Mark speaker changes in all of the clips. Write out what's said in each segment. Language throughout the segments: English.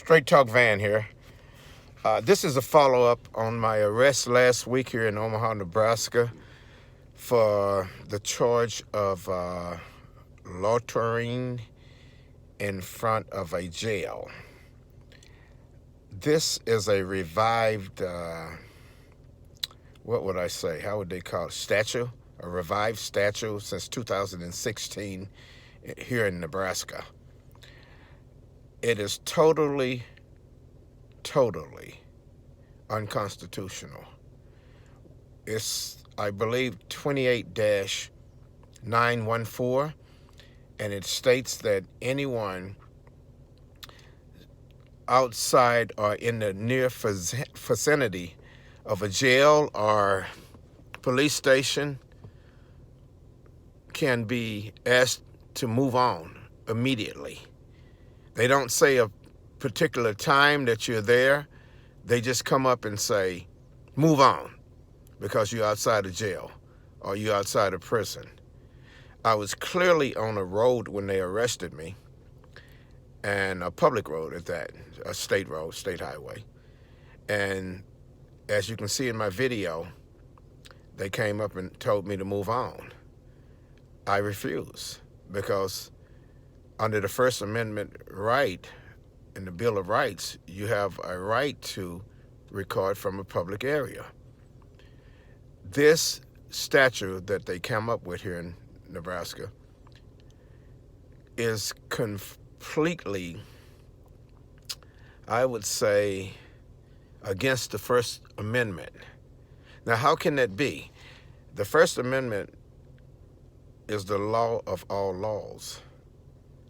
Speaker 1: Straight Talk Van here. This is a follow-up on my arrest last week here in Omaha, Nebraska for the charge of loitering in front of a jail. This is a revived, what would I say? How would they call it? Statue? A revived statue since 2016 here in Nebraska. It is totally unconstitutional. It's, I believe, 28-914, and it states that anyone outside or in the near vicinity of a jail or police station can be asked to move on immediately. They don't say a particular time that you're there. They just come up and say, move on, because you're outside of jail or you're outside of prison. I was clearly on a road when they arrested me, and a public road at that, a state road, state highway. And as you can see in my video, they came up and told me to move on. I refuse, because under the First Amendment right in the Bill of Rights, you have a right to record from a public area. This statute that they came up with here in Nebraska is completely, I would say, against the First Amendment. Now, how can that be? The First Amendment is the law of all laws.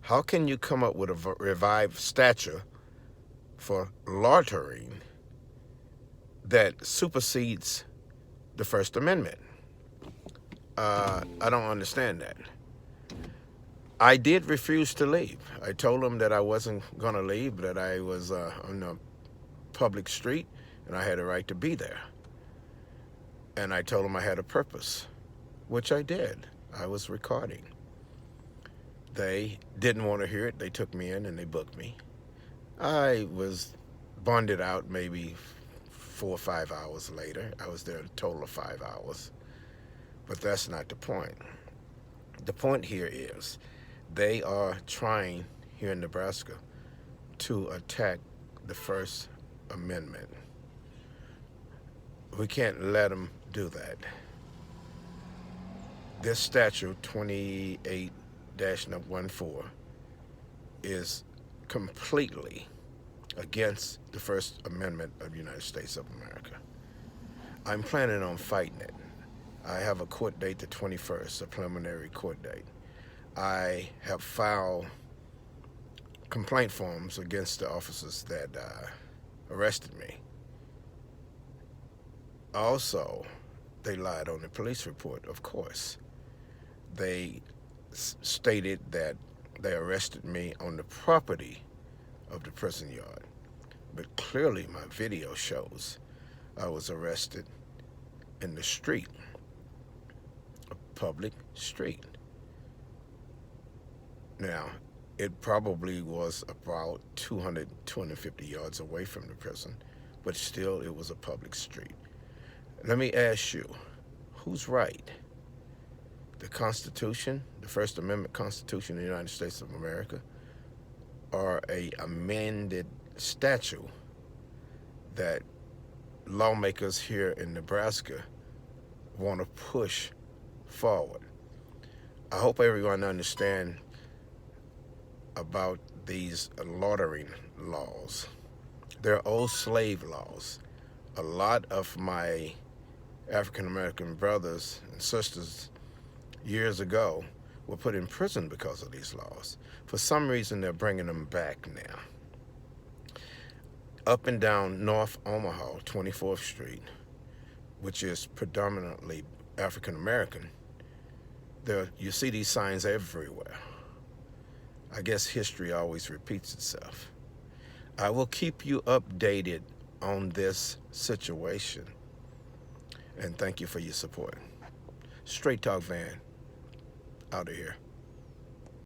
Speaker 1: How can you come up with a revived statute for loitering that supersedes the First Amendment? I don't understand that. I did refuse to leave. I told them that I wasn't going to leave, that I was on a public street and I had a right to be there. And I told them I had a purpose, which I did. I was recording. They didn't want to hear it. They took me in and they booked me. I was bonded out maybe 4 or 5 hours later. I was there a total of 5 hours. But that's not the point. The point here is they are trying here in Nebraska to attack the First Amendment. We can't let them do that. This statute, 28-14, is completely against the First Amendment of the United States of America. I'm planning on fighting it. I have a court date the 21st, a preliminary court date. I have filed complaint forms against the officers that arrested me. Also, they lied on the police report, of course. They stated that they arrested me on the property of the prison yard. But clearly my video shows I was arrested in the street, a public street. Now, it probably was about 200, 250 yards away from the prison, but still it was a public street. Let me ask you, who's right? The Constitution, the First Amendment Constitution of the United States of America, or a amended statute that lawmakers here in Nebraska want to push forward? I hope everyone understands about these loitering laws. They're old slave laws. A lot of my African-American brothers and sisters years ago were put in prison because of these laws. For some reason, they're bringing them back now. Up and down North Omaha, 24th Street, which is predominantly African-American, you see these signs everywhere. I guess history always repeats itself. I will keep you updated on this situation, and thank you for your support. Straight Talk Van, out of here.